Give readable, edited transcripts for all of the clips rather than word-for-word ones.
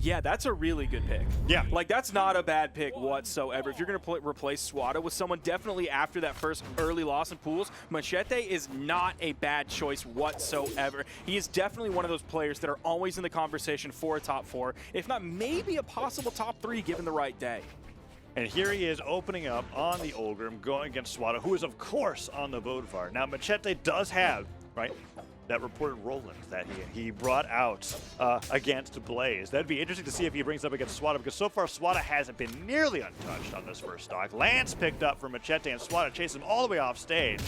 Yeah, that's a really good pick. Yeah. Like, that's not a bad pick whatsoever. If you're going to replace Swata with someone definitely after that first early loss in pools, Macheeete is not a bad choice whatsoever. He is definitely one of those players that are always in the conversation for a top 4, if not maybe a possible top 3 given the right day. And here he is opening up on the Olgrim, going against Swata, who is, of course, on the Vodvar. Now, Macheeete does have, right, that reported Roland that he brought out against Blaze. That'd be interesting to see if he brings up against Swata, because so far Swata hasn't been nearly untouched on this first stock. Lance picked up for Macheeete, and Swata chases him all the way off stage.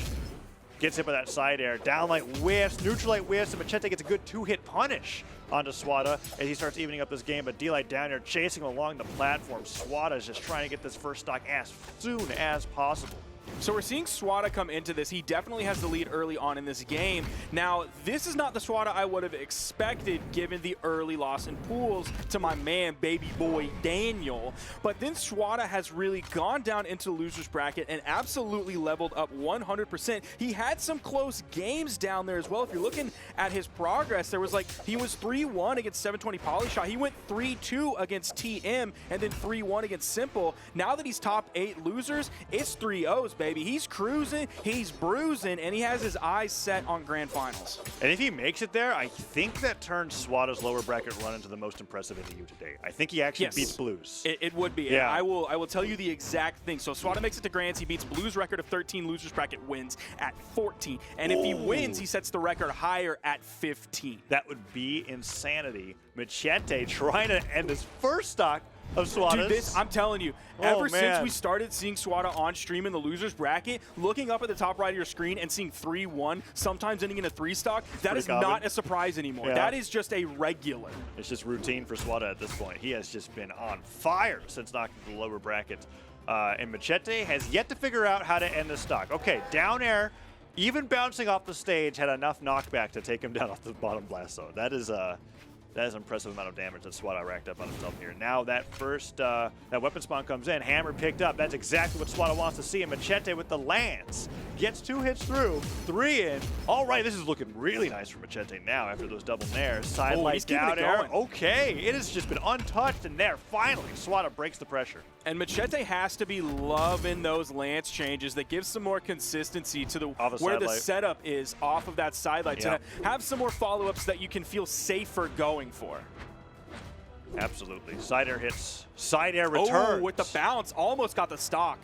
Gets hit by that side air, downlight whiffs, neutral light whiffs, and Macheeete gets a good 2-hit punish onto Swata as he starts evening up this game, but D-Light down here chasing him along the platform. Swata is just trying to get this first stock as soon as possible. So we're seeing Swata come into this. He definitely has the lead early on in this game. Now, this is not the Swata I would have expected given the early loss in pools to my man, baby boy Daniel. But then Swata has really gone down into the loser's bracket and absolutely leveled up 100%. He had some close games down there as well. If you're looking at his progress, there was like, he was 3-1 against 720 Polyshot. He went 3-2 against TM and then 3-1 against Simple. Now that he's top 8 losers, it's 3-0s, baby. He's cruising, he's bruising, and he has his eyes set on grand finals. And if he makes it there, I think that turns Swata's lower bracket run into the most impressive in the EU today. I think he actually beats Blues. It would be. Yeah. I will tell you the exact thing. So Swata makes it to Grands. He beats Blues' record of 13. Losers bracket wins at 14. And if he wins, he sets the record higher at 15. That would be insanity. Macheeete trying to end his first stock of Swata's. Dude, I'm telling you, ever since we started seeing Swata on stream in the losers bracket, looking up at the top right of your screen and seeing 3-1, sometimes ending in a 3 stock, that is not a surprise anymore. Yeah. That is just a regular. It's just routine for Swata at this point. He has just been on fire since knocking the lower bracket. And Macheeete has yet to figure out how to end the stock. Okay, down air, even bouncing off the stage, had enough knockback to take him down off the bottom blast zone. That is an impressive amount of damage that Swata racked up on himself here. Now that first that weapon spawn comes in, hammer picked up. That's exactly what Swata wants to see. And Macheeete with the lance gets 2 hits through, 3 in. All right, this is looking really nice for Macheeete now after those double nairs. Side light down air. Okay, it has just been untouched, and there finally Swata breaks the pressure. And Macheeete has to be loving those lance changes that give some more consistency to the where the setup is off of that side light to have some more follow-ups that you can feel safer going for. Absolutely. Side air hits. Side air returns. Oh, with the bounce, almost got the stock.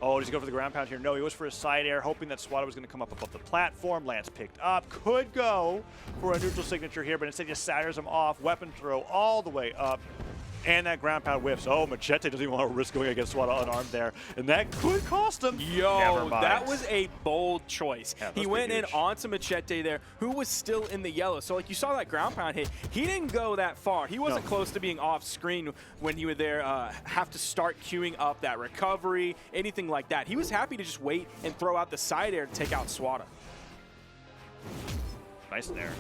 Oh, does he go for the ground pound here? No, he was for his side air, hoping that Swata was going to come up above the platform. Lance picked up. Could go for a neutral signature here, but instead just satyrs him off. Weapon throw all the way up. And that ground pound whiffs. Oh, Macheeete doesn't even want to risk going against Swata unarmed there. And that could cost him. Yo, that was a bold choice. Yeah, he went in onto Macheeete there, who was still in the yellow. So like you saw that ground pound hit, he didn't go that far. He wasn't close to being off screen when he would there have to start queuing up that recovery, anything like that. He was happy to just wait and throw out the side air to take out Swata. Nice there.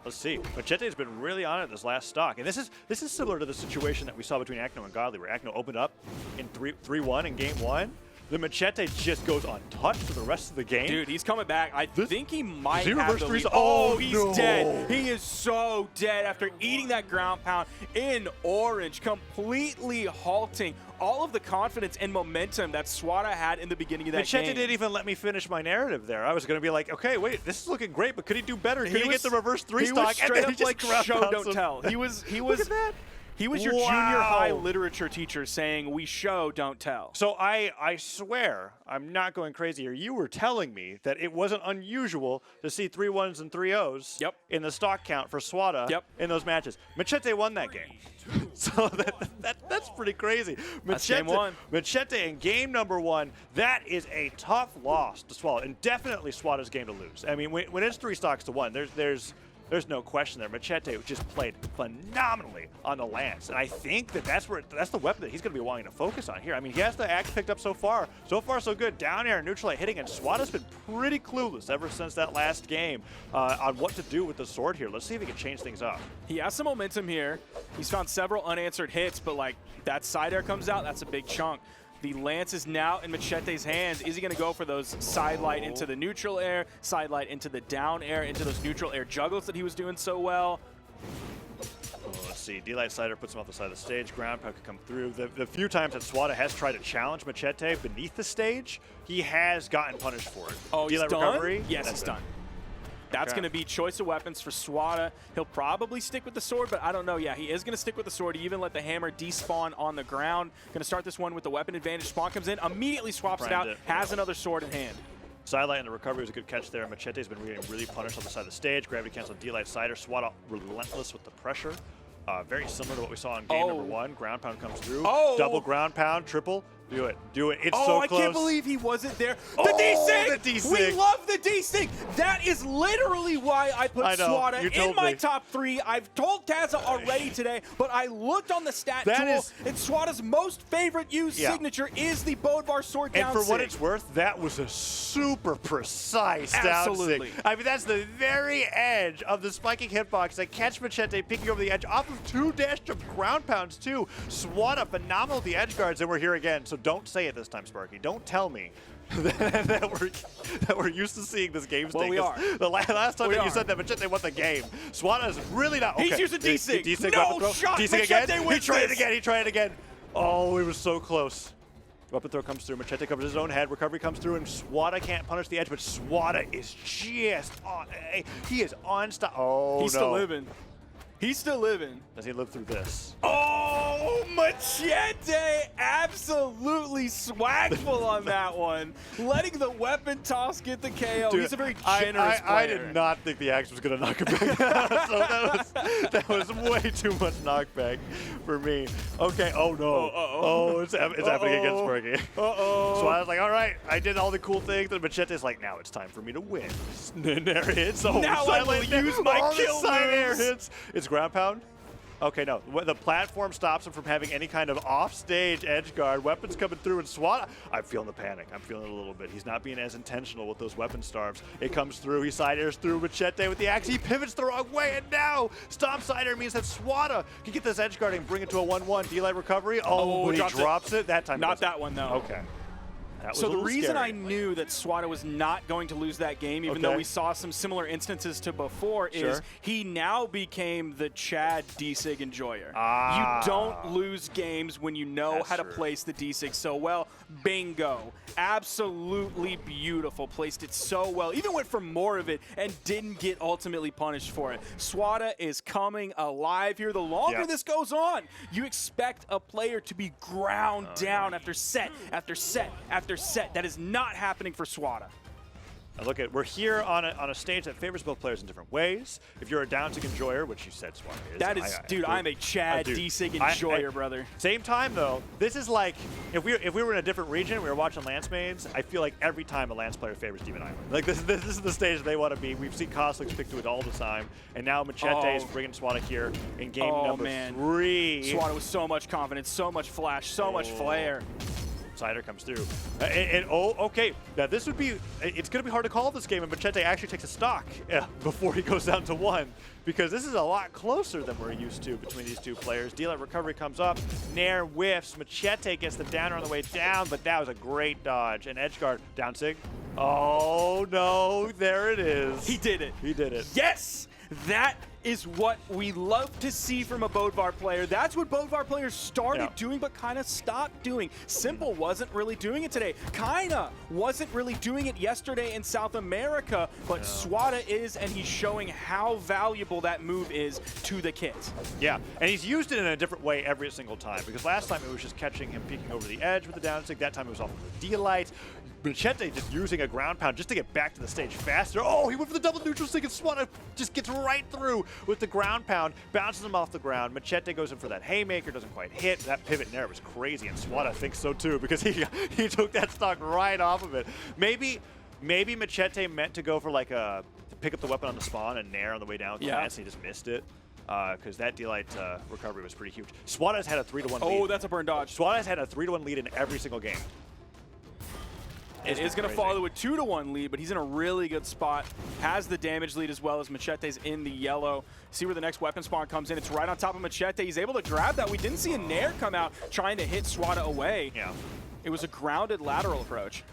Let's see. Macheeete has been really on it this last stock. And this is similar to the situation that we saw between Acno and Godly, where Acno opened up in 3-1 in game 1. The Macheeete just goes untouched for the rest of the game. Dude, he's coming back. I think he might have have the lead. Oh, he's dead. He is so dead after eating that ground pound in orange, completely halting all of the confidence and momentum that Swata had in the beginning of that game. Macheeete didn't even let me finish my narrative there. I was going to be like, okay, wait, this is looking great, but could he do better? Could he get the reverse 3 stock? He was straight up like show, don't him. tell. He was Look at that. He was your junior high literature teacher saying, we show, don't tell. So I swear, I'm not going crazy here. You were telling me that it wasn't unusual to see 3-1s and 3-0s in the stock count for Swata in those matches. Macheeete won that game. So that's pretty crazy. That's game 1. Macheeete in game number 1, that is a tough loss to swallow, and definitely Swata's game to lose. I mean, when it's 3 stocks to 1, there's no question there. Macheeete just played phenomenally on the lance, and I think that's the weapon that he's going to be wanting to focus on here. I mean, he has the axe picked up so far. So far, so good. Down air, neutral light hitting, and Swata's been pretty clueless ever since that last game on what to do with the sword here. Let's see if he can change things up. He has some momentum here. He's found several unanswered hits, but like that side air comes out, that's a big chunk. The lance is now in Macheete's hands. Is he going to go for those side light into the neutral air, side light into the down air, into those neutral air juggles that he was doing so well? Let's see. D-Light Slider puts him off the side of the stage. Ground pound can come through. The few times that Swata has tried to challenge Macheeete beneath the stage, he has gotten punished for it. Oh, he's done? recovery? Yes, he's done. That's going to be choice of weapons for Swata. He'll probably stick with the sword, but I don't know. Yeah, he is going to stick with the sword. He even let the hammer despawn on the ground. Going to start this one with the weapon advantage. Spawn comes in, immediately swaps it out, has another sword in hand. Sidelight and the recovery was a good catch there. Macheete's been getting really punished on the side of the stage. Gravity cancel D-Light Slider. Swata relentless with the pressure. Very similar to what we saw in game number 1. Ground pound comes through. Double ground pound, triple. Do it. Do it. It's so close. I can't believe he wasn't there. The D-Sig! The D-Sig! We love the D-Sig! That is literally why I put Swata in my top 3. I've told Tazza already today, but I looked on the stat tool, and Swata's most favorite used signature is the Bodvar sword down And for what it's worth, that was a super precise down sig. I mean, that's the very edge of the spiking hitbox that catch Macheeete picking over the edge off of 2 dash jump ground pounds, too. Swata phenomenal with the edge guards, and we're here again, so don't say it this time, Sparky. Don't tell me that we're used to seeing this game Well, we are. The last time that you said that Macheeete won the game, Swata is really not. He's using D-Sig. D-Sig no shot. D-Sig again. He tried it again. He tried it again. Oh, it was so close. Weapon throw comes through. Macheeete covers his own head. Recovery comes through, and Swata can't punish the edge, but Swata is just on. He is unstoppable. Oh, He's still living. He's still living. Does he live through this? Oh, Macheeete absolutely swagful on that one. Letting the weapon toss get the KO. Dude, he's a very generous player. I did not think the axe was going to knock him back down, so that was way too much knockback for me. Okay, oh no. Oh, it's happening against Fergie. So I was like, all right, I did all the cool things, and Macheete's like, now it's time for me to win. And there it is. Oh, now I will use my kill side air hits. It's ground pound. Okay, no. The platform stops him from having any kind of off-stage edge guard. Weapons coming through, and Swata, I'm feeling the panic. I'm feeling it a little bit. He's not being as intentional with those weapon starves. It comes through. He side airs through Macheeete with the axe. He pivots the wrong way, and now stomp side air means that Swata can get this edge guard and bring it to a 1-1. D-Light recovery. Oh, but he drops it. That time. Not that one, though. Okay. So the reason I knew that Swata was not going to lose that game, even though we saw some similar instances to before, is he now became the Chad D-Sig enjoyer. You don't lose games when you know how to place the D-Sig so well. Bingo. Absolutely beautiful. Placed it so well. Even went for more of it and didn't get ultimately punished for it. Swata is coming alive here. The longer this goes on, you expect a player to be ground down after set, after set, after set. That is not happening for Swata. Now look at, we're here on a stage that favors both players in different ways. If you're a down-sig enjoyer, which you said Swata is. That is, dude, I'm a Chad D-Sig enjoyer, brother. Same time though, this is like, if we were in a different region, we were watching Lance mains, I feel like every time a Lance player favors Demon Island. Like this is the stage that they want to be. We've seen Coslicks pick to it all the time, and now Macheeete is bringing Swata here in game number 3. Swata with so much confidence, so much flash, so much flair. Sider comes through. Okay. Now this would be, it's going to be hard to call this game, and Macheeete actually takes a stock before he goes down to 1, because this is a lot closer than we're used to between these two players. D-Light recovery comes up, Nair whiffs, Macheeete gets the downer on the way down, but that was a great dodge. And edgeguard, down sig. Oh no, there it is. He did it. He did it. Yes! That is what we love to see from a Bodvar player. That's what Bodvar players started doing, but kind of stopped doing. Simple wasn't really doing it today. Kinda wasn't really doing it yesterday in South America, but Swata is, and he's showing how valuable that move is to the kit. Yeah, and he's used it in a different way every single time, because last time it was just catching him peeking over the edge with the down stick. That time it was off of the D-Light. Macheeete just using a ground pound just to get back to the stage faster. Oh, he went for the double neutral stick, and Swata just gets right through with the ground pound, bounces him off the ground. Macheeete goes in for that haymaker, doesn't quite hit. That pivot in there was crazy, and Swata thinks so too, because he took that stock right off of it. Maybe Macheeete meant to go for like to pick up the weapon on the spawn and nair on the way down with the lance, and he just missed it. Because that D-Light recovery was pretty huge. Swata's had a 3-1 lead. Oh, that's a burn dodge. Swata's had a 3-1 lead in every single game. It is going to follow a 2-1 lead, but he's in a really good spot. Has the damage lead as well as Macheete's in the yellow. See where the next weapon spawn comes in. It's right on top of Macheeete. He's able to grab that. We didn't see a Nair come out trying to hit Swata away. Yeah. It was a grounded lateral approach.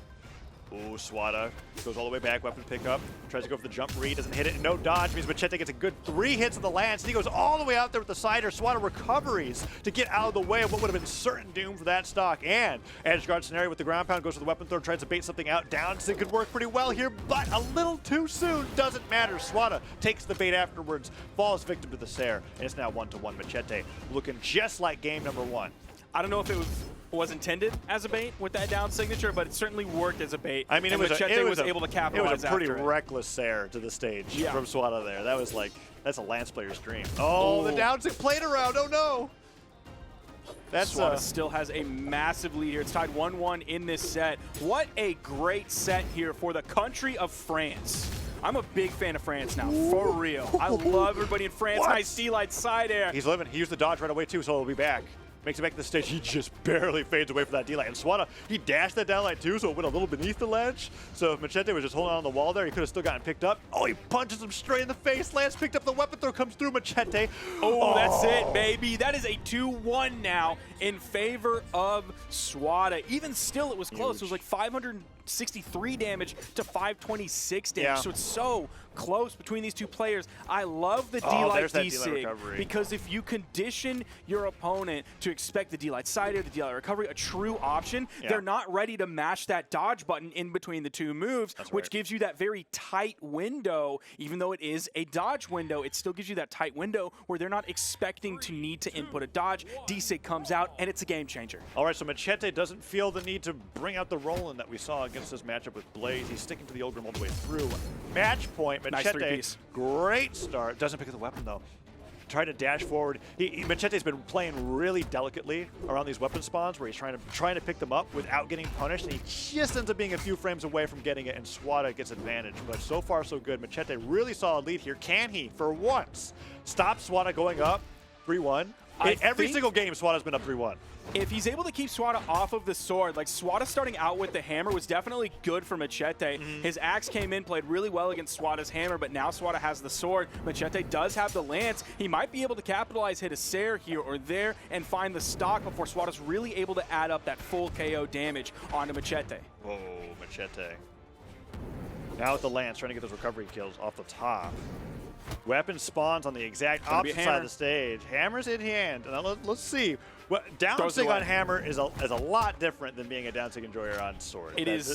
Ooh, Swata goes all the way back, weapon pickup, tries to go for the jump read, doesn't hit it, no dodge, means Macheeete gets a good 3 hits of the lance, and he goes all the way out there with the cider. Swata recoveries to get out of the way of what would have been certain doom for that stock, and edge guard scenario with the ground pound, goes for the weapon throw, tries to bait something out, down, so it could work pretty well here, but a little too soon, doesn't matter. Swata takes the bait afterwards, falls victim to the Sair, and it's now 1-1 Macheeete, looking just like game number 1. I don't know if it was intended as a bait with that down signature, but it certainly worked as a bait. I mean, Macheeete was able to capitalize. It was a pretty after reckless Sair to the stage from Swata there. That was like, that's a Lance player's dream. Oh, the down sig played around. Oh no. That's Swata still has a massive lead here. It's tied 1-1 in this set. What a great set here for the country of France. I'm a big fan of France now, for real. I love everybody in France. What? Nice D-light side air. He's living. He used the dodge right away too, so he'll be back. Makes it back to the stage. He just barely fades away from that D-light. And Swata, he dashed that down light too, so it went a little beneath the ledge. So if Macheeete was just holding on the wall there, he could have still gotten picked up. Oh, he punches him straight in the face. Lance picked up the weapon throw, comes through Macheeete. Oh, that's it, baby. That is a 2-1 now in favor of Swata. Even still, it was close. It was like 563 damage to 526 damage. Yeah. So it's so close between these two players. I love the D-Light D-Sig recovery. because if you condition your opponent to expect the D-Light side air, the D-Light recovery, a true option, they're not ready to mash that dodge button in between the two moves, which gives you that very tight window. Even though it is a dodge window, it still gives you that tight window where they're not expecting to need to input a dodge. D-Sig comes out, and it's a game changer. All right, so Macheeete doesn't feel the need to bring out the Roland that we saw against this matchup with Blaze. He's sticking to the Ogrim all the way through. Match point, Nice Macheeete, three-piece. great start. Doesn't pick up the weapon, though. Trying to dash forward. Macheete's been playing really delicately around these weapon spawns where he's trying to pick them up without getting punished, and he just ends up being a few frames away from getting it, and Swata gets advantage. But so far, so good. Macheeete really solid lead here. Can he, for once, stop Swata going up 3-1? Every single game, Swata's been up 3-1. If he's able to keep Swata off of the sword, like Swata starting out with the hammer was definitely good for Macheeete. His axe came in, played really well against Swata's hammer, but now Swata has the sword. Macheeete does have the lance. He might be able to capitalize, hit a Sair here or there, and find the stock before Swata's really able to add up that full KO damage onto Macheeete. Whoa, Macheeete. Now with the lance, trying to get those recovery kills off the top. Weapon spawns on the exact opposite side of the stage. Hammer's in hand. And let's see. Well, downsig on hammer is a lot different than being a downsig enjoyer on sword. It is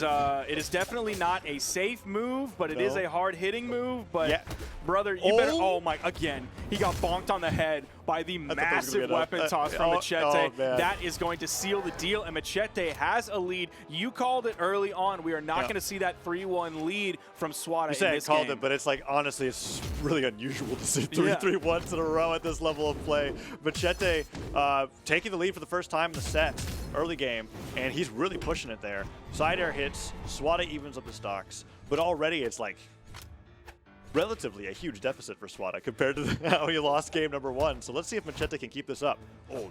definitely not a safe move, but it is a hard-hitting move. But brother, you better. Oh my! Again, he got bonked on the head by the massive weapon toss from Macheeete. That is going to seal the deal, and Macheeete has a lead. You called it early on. We are not going to see that 3-1 lead from Swata. You say I called it, but it's like, honestly, it's really unusual to see 3-3-1s in a row at this level of play. Macheeete taking the lead for the first time in the set, early game, and he's really pushing it there. Side air hits, Swata evens up the stocks, but already it's like relatively a huge deficit for Swata compared to how he lost game number 1. So let's see if Macheeete can keep this up. Oh,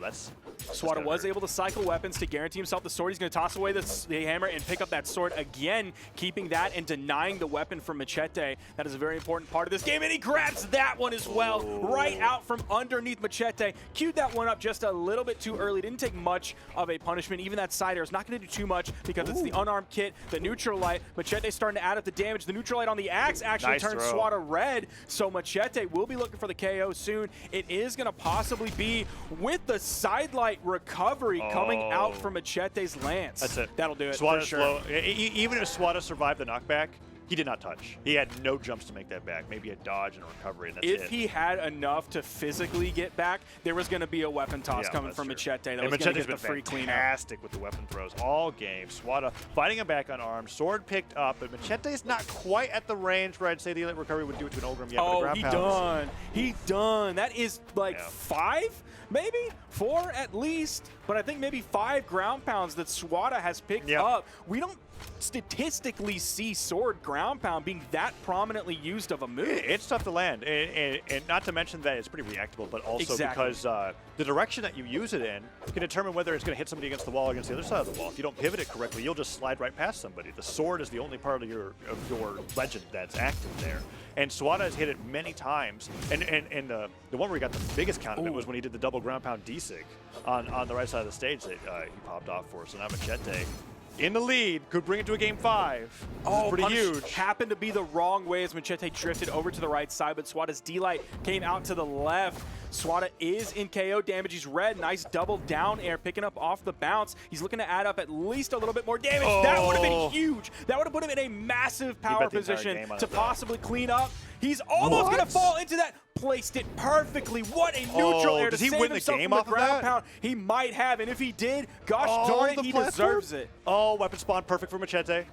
Swata was able to cycle weapons to guarantee himself the sword. He's going to toss away the hammer and pick up that sword again, keeping that and denying the weapon from Macheeete. That is a very important part of this game, and he grabs that one as well, right out from underneath Macheeete. Queued that one up just a little bit too early. Didn't take much of a punishment. Even that side air is not going to do too much because it's the unarmed kit, the neutral light. Macheete's starting to add up the damage. The neutral light on the axe actually turns Swata red, so Macheeete will be looking for the KO soon. It is going to possibly be with the sidelight recovery coming out from Macheete's lance. That's it. That'll do it Swata's for sure. slow. Even if Swata survived the knockback, he did not touch. He had no jumps to make that back. Maybe a dodge and a recovery, and that's it. If he had enough to physically get back, there was going to be a weapon toss coming from Macheeete. That was going to get the free cleanup. Fantastic with the weapon throws all game. Swata fighting him back unarmed. Sword picked up, but Macheete's not quite at the range where I'd say the elite recovery would do it to an Ogrim yet. Oh, he done. That is like 5, maybe 4 at least. But I think maybe 5 ground pounds that Swata has picked up. We don't statistically see sword ground pound being that prominently used of a move. It's tough to land, and not to mention that it's pretty reactable, but also because the direction that you use it in can determine whether it's going to hit somebody against the wall or against the other side of the wall. If you don't pivot it correctly, you'll just slide right past somebody. The sword is the only part of your legend that's active there. And Swata has hit it many times, and the one where he got the biggest count of it was when he did the double ground pound D-Sig on the right side of the stage that he popped off for. So now Macheeete in the lead, could bring it to a game 5. This is pretty punish huge. happened to be the wrong way as Macheeete drifted over to the right side, but Swata's D-Light came out to the left. Swata is in KO damage. He's red. Nice double down air, picking up off the bounce. He's looking to add up at least a little bit more damage. That would have been huge. That would have put him in a massive power position to possibly clean up. He's almost going to fall into that. Placed it perfectly. What a neutral air to save himself from the ground pound. He might have, and if he did, gosh darn it, he deserves it. Oh, weapon spawn perfect for Macheeete.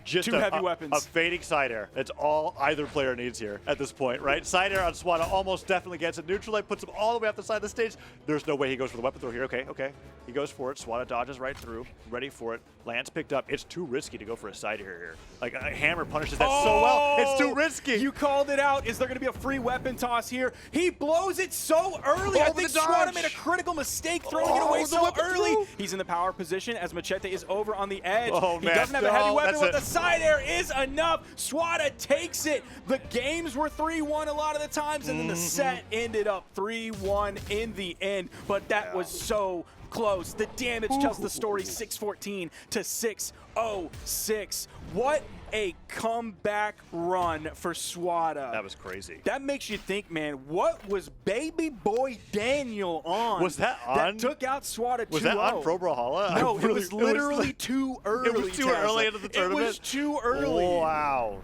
Just Two heavy weapons. A fading side air. That's all either player needs here at this point, right? Side air on Swata almost definitely gets it. Neutral light puts him all the way off the side of the stage. There's no way he goes for the weapon throw here. Okay. He goes for it. Swata dodges right through. Ready for it. Lands picked up. It's too risky to go for a side air here. Like, a hammer punishes that so well. It's too risky. You called it out. Is there going to be a free weapon toss here? He blows it so early. I think Swata made a critical mistake throwing it away so early. He's in the power position as Macheeete is over on the edge. He doesn't have a heavy weapon, but the side air is enough. Swata takes it. The games were 3-1 a lot of the times, and then the set ended up 3-1 in the end. But that was so close. The damage tells the story, 614 to 606. What a comeback run for Swata. That was crazy. That makes you think, man, what was baby boy Daniel on? Was that on? That took out Swata 2-0. Was that on Pro Brawlhalla? No, it was literally too early. It was too early into the tournament? It was too early. Wow.